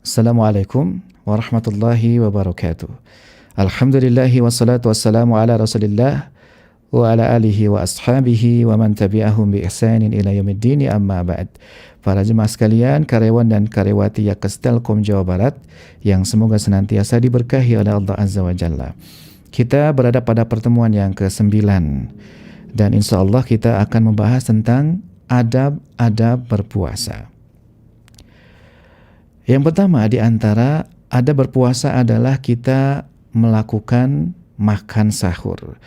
Assalamualaikum warahmatullahi wabarakatuh. Alhamdulillahi wassalatu wassalamu ala rasulillah wa ala alihi wa ashabihi wa man tabi'ahum bi ihsanin ila yaumiddin, amma ba'd. Para jemaah sekalian, karyawan dan karyawati Yakas Telkom Jawa Barat yang semoga senantiasa diberkahi oleh Allah Azza wa Jalla. Kita berada pada pertemuan yang ke-9 dan insya Allah kita akan membahas tentang adab-adab berpuasa. Yang pertama di antara adab berpuasa adalah kita melakukan makan sahur.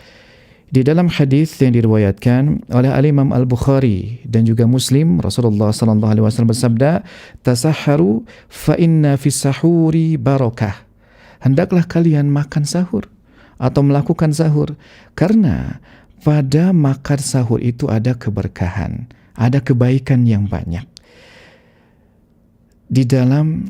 Di dalam hadis yang diriwayatkan oleh Al-Imam Al-Bukhari dan juga Muslim, Rasulullah sallallahu alaihi wasallam bersabda, "Tasahharu fa inna fis sahuri barakah." Hendaklah kalian makan sahur atau melakukan sahur karena pada makan sahur itu ada keberkahan, ada kebaikan yang banyak. Di dalam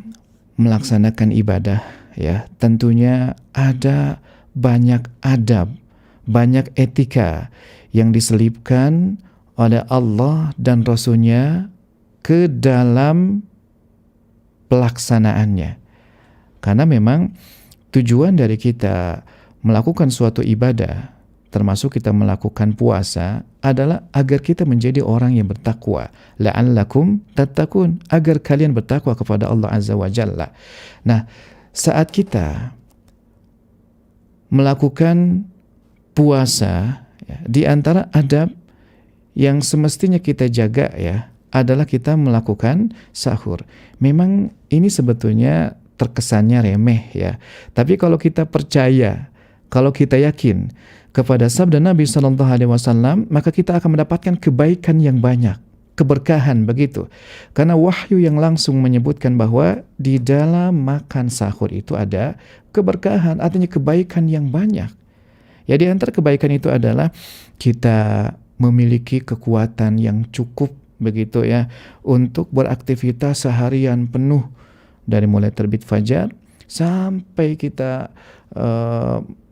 melaksanakan ibadah, ya, tentunya ada banyak adab, banyak etika yang diselipkan oleh Allah dan Rasul-Nya ke dalam pelaksanaannya. Karena memang tujuan dari kita melakukan suatu ibadah, termasuk kita melakukan puasa, adalah agar kita menjadi orang yang bertakwa. La'allakum tattaqun, agar kalian bertakwa kepada Allah Azza wa Jalla. Nah, saat kita melakukan puasa, ya, di antara adab yang semestinya kita jaga, ya, adalah kita melakukan sahur. Memang ini sebetulnya terkesannya remeh, ya. Tapi kalau kita percaya, kalau kita yakin kepada sabda Nabi Sallallahu Alaihi Wasallam, maka kita akan mendapatkan kebaikan yang banyak, keberkahan begitu. Karena wahyu yang langsung menyebutkan bahwa di dalam makan sahur itu ada keberkahan, artinya kebaikan yang banyak. Ya, di antara kebaikan itu adalah kita memiliki kekuatan yang cukup begitu, ya, untuk beraktivitas seharian penuh dari mulai terbit fajar sampai kita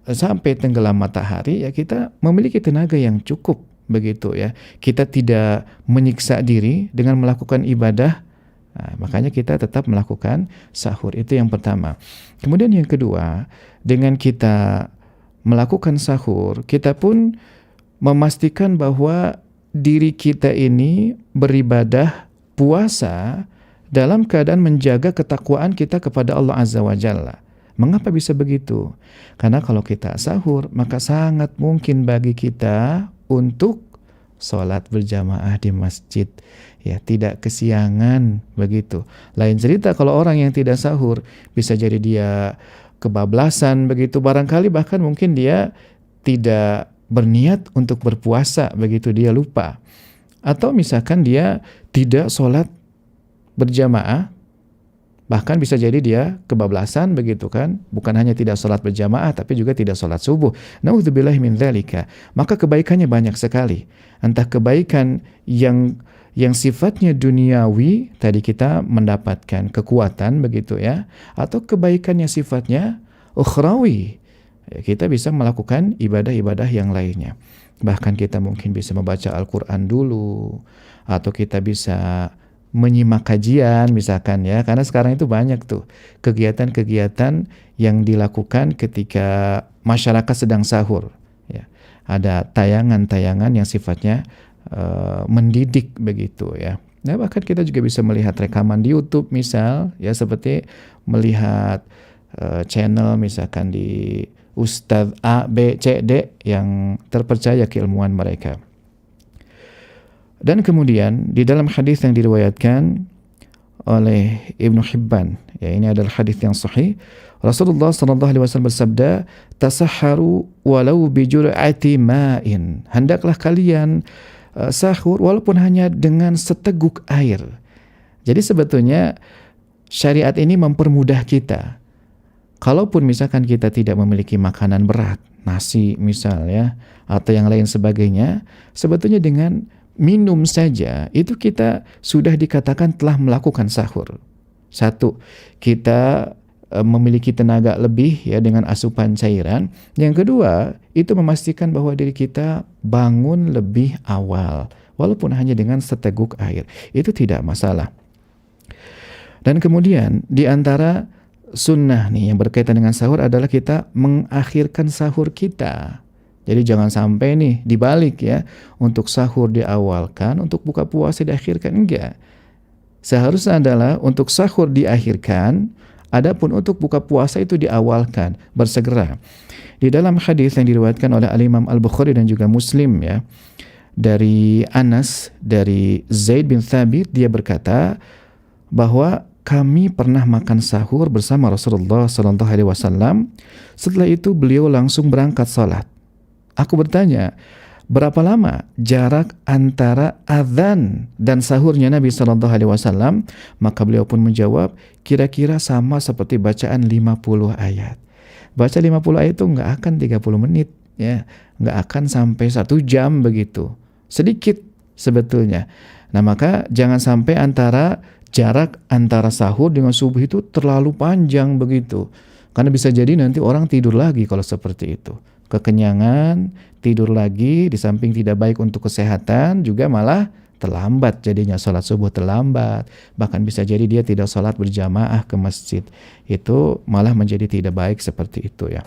sampai tenggelam matahari, ya, kita memiliki tenaga yang cukup begitu, ya. Kita tidak menyiksa diri dengan melakukan ibadah. Nah, makanya kita tetap melakukan sahur. Itu yang pertama. Kemudian yang kedua, dengan kita melakukan sahur, kita pun memastikan bahwa diri kita ini beribadah puasa dalam keadaan menjaga ketakwaan kita kepada Allah Azza wa Jalla. Mengapa bisa begitu? Karena kalau kita sahur, maka sangat mungkin bagi kita untuk sholat berjamaah di masjid, ya, tidak kesiangan begitu. Lain cerita kalau orang yang tidak sahur, bisa jadi dia kebablasan begitu, barangkali bahkan mungkin dia tidak berniat untuk berpuasa begitu, dia lupa. Atau misalkan dia tidak sholat berjamaah, bahkan bisa jadi dia kebablasan begitu kan, bukan hanya tidak sholat berjamaah tapi juga tidak sholat subuh. Naudzubillahi min dzalika. Maka kebaikannya banyak sekali. Entah kebaikan yang sifatnya duniawi, tadi kita mendapatkan kekuatan begitu, ya, atau kebaikan yang sifatnya ukhrawi, ya, kita bisa melakukan ibadah-ibadah yang lainnya. Bahkan kita mungkin bisa membaca Al-Quran dulu, atau kita bisa menyimak kajian misalkan, ya, karena sekarang itu banyak tuh kegiatan-kegiatan yang dilakukan ketika masyarakat sedang sahur, ya. Ada tayangan-tayangan yang sifatnya mendidik begitu, ya. Nah, bahkan kita juga bisa melihat rekaman di YouTube misal, ya, seperti melihat channel misalkan di Ustadz A, B, C, D yang terpercaya keilmuan mereka. Dan kemudian di dalam hadis yang diriwayatkan oleh Ibnu Hibban, ya, ini adalah hadis yang sahih. Rasulullah sallallahu alaihi wasallam bersabda, "Tasahharu walau bi jur'ati ma'in." Hendaklah kalian sahur walaupun hanya dengan seteguk air. Jadi sebetulnya syariat ini mempermudah kita. Kalaupun misalkan kita tidak memiliki makanan berat, nasi misalnya, atau yang lain sebagainya, sebetulnya dengan minum saja itu kita sudah dikatakan telah melakukan sahur. Satu, kita memiliki tenaga lebih, ya, dengan asupan cairan. Yang kedua, itu memastikan bahwa diri kita bangun lebih awal, walaupun hanya dengan seteguk air. Itu tidak masalah. Dan kemudian di antara sunnah nih yang berkaitan dengan sahur adalah kita mengakhirkan sahur kita. Jadi jangan sampai nih dibalik ya, untuk sahur diawalkan, untuk buka puasa diakhirkan, enggak. Seharusnya adalah untuk sahur diakhirkan, adapun untuk buka puasa itu diawalkan, bersegera. Di dalam hadis yang diriwayatkan oleh Al-Imam Al-Bukhari dan juga Muslim ya, dari Anas, dari Zaid bin Thabit, dia berkata bahwa kami pernah makan sahur bersama Rasulullah SAW. Setelah itu beliau langsung berangkat salat. Aku bertanya, berapa lama jarak antara azan dan sahurnya Nabi SAW? Maka beliau pun menjawab, kira-kira sama seperti bacaan 50 ayat. Baca 50 ayat itu nggak akan 30 menit, ya, nggak akan sampai 1 jam begitu. Sedikit sebetulnya. Nah maka jangan sampai jarak antara sahur dengan subuh itu terlalu panjang begitu. Karena bisa jadi nanti orang tidur lagi kalau seperti itu. Kekenyangan, tidur lagi, di samping tidak baik untuk kesehatan, juga malah terlambat jadinya, sholat subuh terlambat. Bahkan bisa jadi dia tidak sholat berjamaah ke masjid. Itu malah menjadi tidak baik seperti itu ya.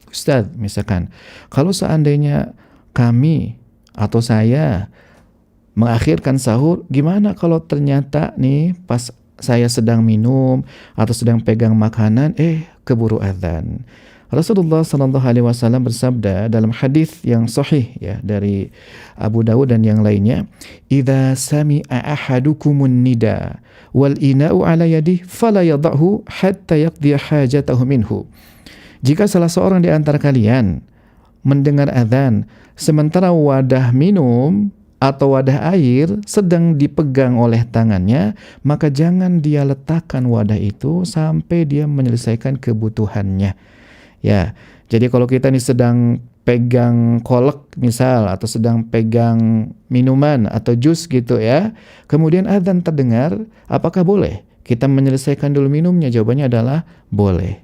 Ustadz, misalkan, kalau seandainya kami atau saya mengakhirkan sahur, gimana kalau ternyata nih pas saya sedang minum atau sedang pegang makanan, keburu adzan. Rasulullah SAW bersabda dalam hadis yang sahih ya dari Abu Dawud dan yang lainnya, "Idza sami'a ahadukumun nida wal ina'u 'ala yadihi fala yadh'hu hatta yaqdi hajatahu minhu." Jika salah seorang di antara kalian mendengar azan sementara wadah minum atau wadah air sedang dipegang oleh tangannya, maka jangan dia letakkan wadah itu sampai dia menyelesaikan kebutuhannya. Ya, jadi kalau kita nih sedang pegang kolak misal, atau sedang pegang minuman atau jus gitu ya, kemudian adzan terdengar, apakah boleh kita menyelesaikan dulu minumnya? Jawabannya adalah boleh.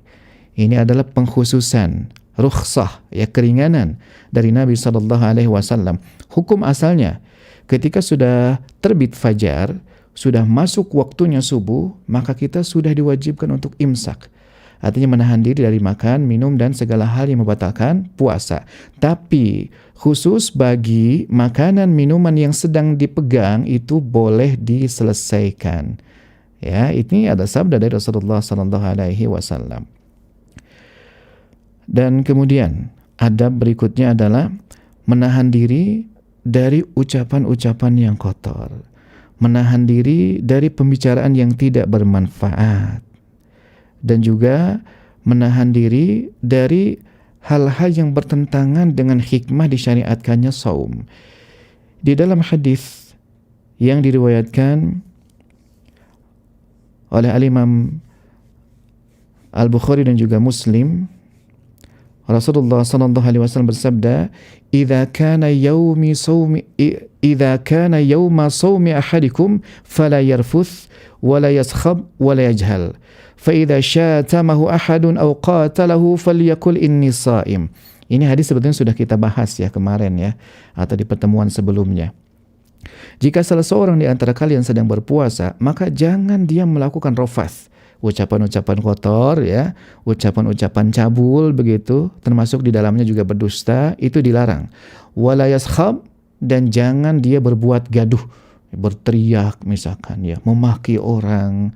Ini adalah pengkhususan, rukhsah, ya, keringanan dari Nabi SAW. Hukum asalnya, ketika sudah terbit fajar, sudah masuk waktunya subuh, maka kita sudah diwajibkan untuk imsak. Artinya menahan diri dari makan, minum, dan segala hal yang membatalkan puasa. Tapi khusus bagi makanan, minuman yang sedang dipegang itu boleh diselesaikan. Ya, ini ada sabda dari Rasulullah SAW. Dan kemudian adab berikutnya adalah menahan diri dari ucapan-ucapan yang kotor, menahan diri dari pembicaraan yang tidak bermanfaat, dan juga menahan diri dari hal-hal yang bertentangan dengan hikmah disyariatkannya saum. Di dalam hadis yang diriwayatkan oleh Al-Imam Al-Bukhari dan juga Muslim, Rasulullah SAW bersabda, "Idza kana yawma sawmi ahadikum fala yarfuth wala yaskhab wala yajhal. فَإِذَا شَاتَمَهُ أَحَدٌ أَوْ قَاتَلَهُ فَلْيَقُلْ إِنِّي صَائِمٌ." Ini hadis sebetulnya sudah kita bahas ya kemarin ya, atau di pertemuan sebelumnya. Jika salah seorang di antara kalian sedang berpuasa, maka jangan dia melakukan rafath, ucapan-ucapan kotor ya, ucapan-ucapan cabul begitu, termasuk di dalamnya juga berdusta, itu dilarang. Wala yaskhab, dan jangan dia berbuat gaduh, berteriak misalkan ya, memaki orang,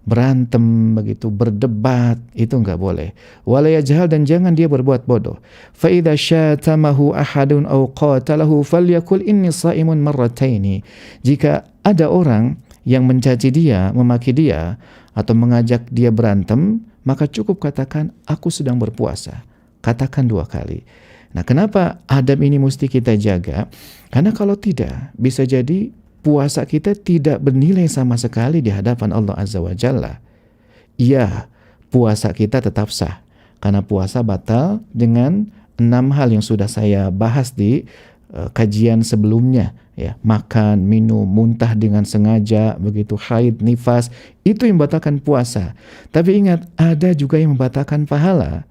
berantem begitu, berdebat, itu enggak boleh. Wala yajhal, dan jangan dia berbuat bodoh. Fa idza syatamahu ahadun aw qatalahu falyakul inni shaimun marrataini. Jika ada orang yang mencaci dia, memaki dia, atau mengajak dia berantem, maka cukup katakan aku sedang berpuasa. Katakan 2 kali. Nah, kenapa adab ini mesti kita jaga? Karena kalau tidak, bisa jadi puasa kita tidak bernilai sama sekali di hadapan Allah Azza wa Jalla. Iya, puasa kita tetap sah, karena puasa batal dengan 6 hal yang sudah saya bahas di kajian sebelumnya ya. Makan, minum, muntah dengan sengaja, begitu, haid, nifas, itu yang membatalkan puasa. Tapi ingat, ada juga yang membatalkan pahala.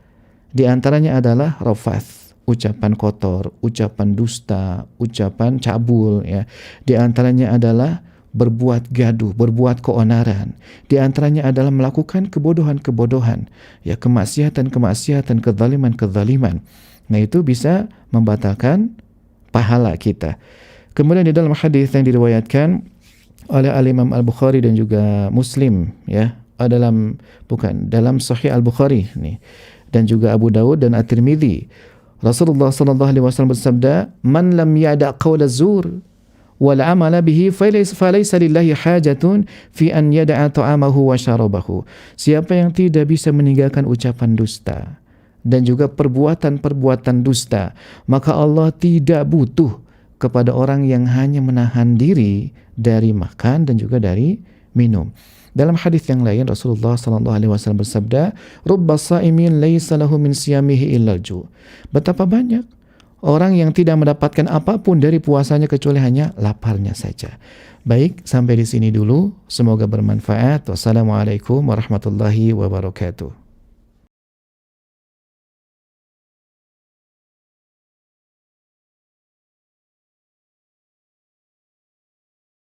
Di antaranya adalah rafath, ucapan kotor, ucapan dusta, ucapan cabul ya. Di antaranya adalah berbuat gaduh, berbuat keonaran. Di antaranya adalah melakukan kebodohan-kebodohan, ya, kemaksiatan-kemaksiatan, kezaliman-kezaliman. Nah, itu bisa membatalkan pahala kita. Kemudian di dalam hadis yang diriwayatkan oleh Al-Imam Al-Bukhari dan juga Muslim, ya, dalam Sahih Al-Bukhari nih, dan juga Abu Dawud dan At-Tirmidzi, Rasulullah sallallahu alaihi wasallam bersabda, "Man lam yada' qaula zur wal amala bihi falaysa lillahi hajatun fi an yada'a ta'amahu wa syarabahu." Siapa yang tidak bisa meninggalkan ucapan dusta dan juga perbuatan-perbuatan dusta, maka Allah tidak butuh kepada orang yang hanya menahan diri dari makan dan juga dari minum. Dalam hadis yang lain Rasulullah sallallahu alaihi wasallam bersabda, "Rubba sha'imin laisa lahu min siyamihi illa ju." Betapa banyak orang yang tidak mendapatkan apapun dari puasanya kecuali hanya laparnya saja. Baik, sampai di sini dulu. Semoga bermanfaat. Wassalamualaikum warahmatullahi wabarakatuh.